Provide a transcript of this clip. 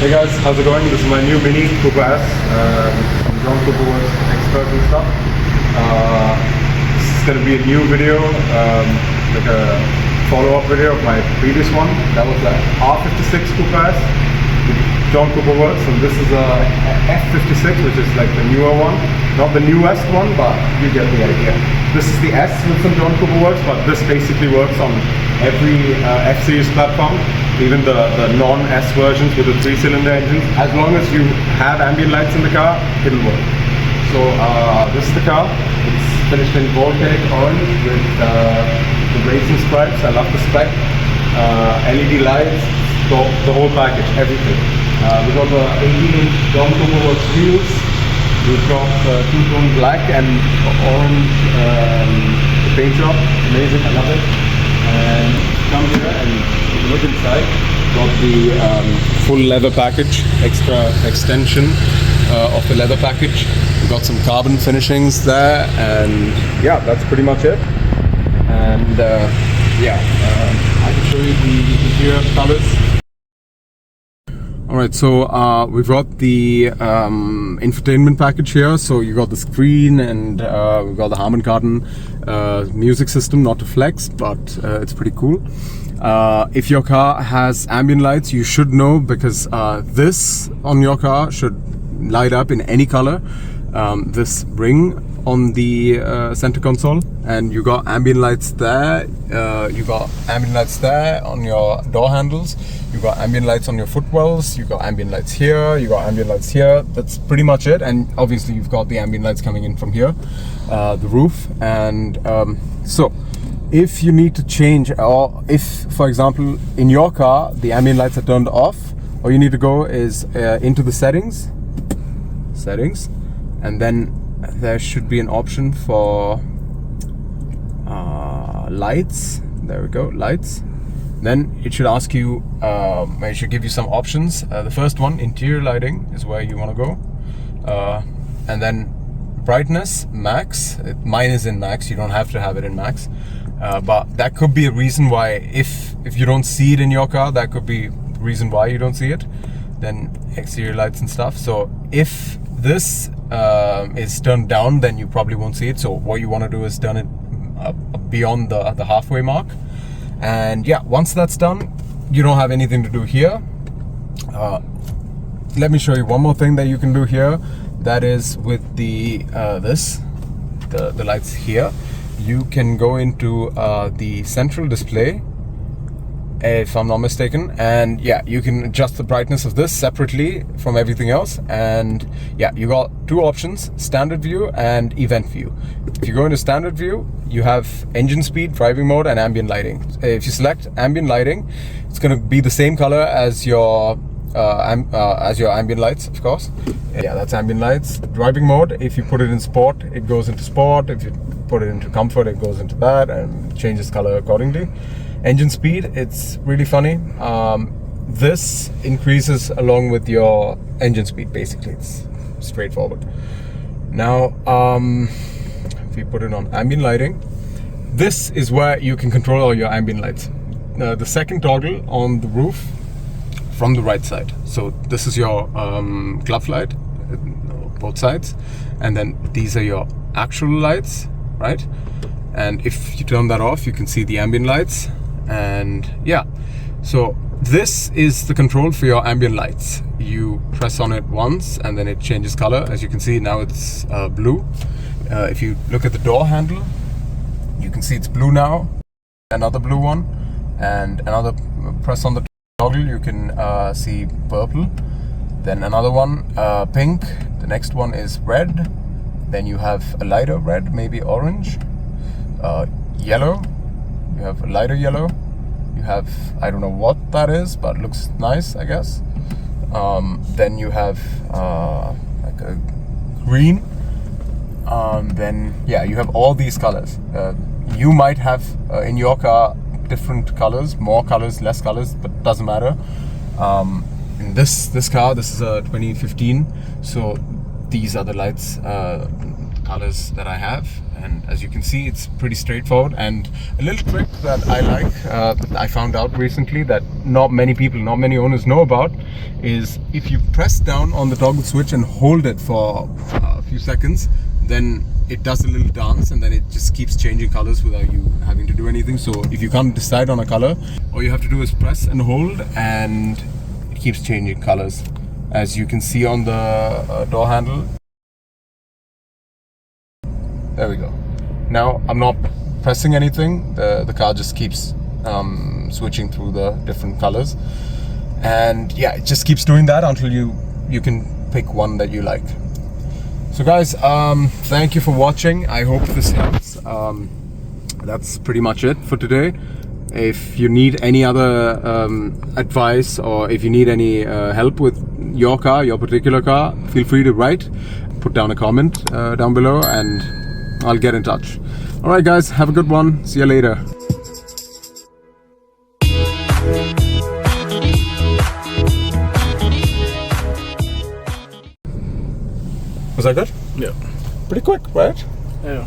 Hey guys, how's it going? This is my new Mini Cooper S from John Cooper's expert and stuff. This is going to be a new video, like a follow-up video of my previous one. That was the F56 Cooper S with John Cooper works, and this is a F56, which is like the newer one. Not the newest one, but you get the idea. This is the S with some John Cooper works, but this basically works on every F-series platform. Even the non-S versions with the 3-cylinder engines, as long as you have ambient lights in the car, it'll work. So this is the car. It's finished in volcanic orange with the racing stripes. I love the spec. LED lights, the whole package, everything. We've got the 18-inch John Cooper Works wheels. We've got two-tone black and orange paint job. Amazing, I love it. And come here and look inside. Got the full leather package, extra extension of the leather package. We've got some carbon finishings there, and yeah, that's pretty much it. And I can show you the interior colors. Alright, so we've got the infotainment package here. So you got the screen, and we've got the Harman Kardon music system, not to flex, but it's pretty cool. If your car has ambient lights, you should know, because this on your car should light up in any color. This ring on the center console, and you got ambient lights there. You got ambient lights there on your door handles. You got ambient lights on your footwells. You got ambient lights here. You got ambient lights here. That's pretty much it. And obviously you've got the ambient lights coming in from here, the roof. And so if you need to change, or if, for example, in your car the ambient lights are turned off, all you need to go is into the settings, and then there should be an option for lights. There we go, lights. Then it should ask you, it should give you some options. The first one, interior lighting, is where you want to go. And then brightness, max. Mine is in max, you don't have to have it in max. But that could be a reason why, if you don't see it in your car, that could be the reason why you don't see it. Then exterior lights and stuff. So if this is turned down, then you probably won't see it. So what you want to do is turn it beyond the halfway mark. And yeah, once that's done, you don't have anything to do here. Let me show you one more thing that you can do here. That is with the the lights here. You can go into the central display, if I'm not mistaken, and yeah, you can adjust the brightness of this separately from everything else. And yeah, you got two options: standard view and event view. If you go into standard view, you have engine speed, driving mode, and ambient lighting. If you select ambient lighting, it's going to be the same color as your ambient lights, of course. Yeah, that's ambient lights. Driving mode, if you put it in sport, it goes into sport. If you put it into comfort, it goes into that and changes color accordingly. Engine speed, it's really funny. This increases along with your engine speed, basically. It's straightforward. Now, if you put it on ambient lighting, this is where you can control all your ambient lights. The second toggle on the roof from the right side. So this is your glove light, both sides, and then these are your actual lights, right? And if you turn that off, you can see the ambient lights. And yeah, so this is the control for your ambient lights. You press on it once and then it changes color. As you can see, now it's blue. If you look at the door handle, you can see it's blue now. Another blue one, and another press on the toggle, you can see purple. Then another one, pink. The next one is red. Then you have a lighter red, maybe orange. Yellow. You have a lighter yellow. You have, I don't know what that is, but looks nice, I guess. Then you have like a green. Then yeah, you have all these colors. You might have in your car different colors, more colors, less colors, but doesn't matter. In this car, this is a 2015, so these are the lights colors that I have. And as you can see, it's pretty straightforward. And a little trick that I like, that I found out recently that not many owners know about, is if you press down on the toggle switch and hold it for a few seconds, then it does a little dance and then it just keeps changing colors without you having to do anything. So if you can't decide on a color, all you have to do is press and hold, and it keeps changing colors. As you can see on the door handle. There we go. Now I'm not pressing anything. The car just keeps switching through the different colors, and yeah, it just keeps doing that until you can pick one that you like. So guys, thank you for watching. I hope this helps. That's pretty much it for today. If you need any other advice, or if you need any help with your car, your particular car, feel free to put down a comment down below, and I'll get in touch. Alright guys, have a good one. See you later. Was that good? Yeah. Pretty quick, right? Yeah.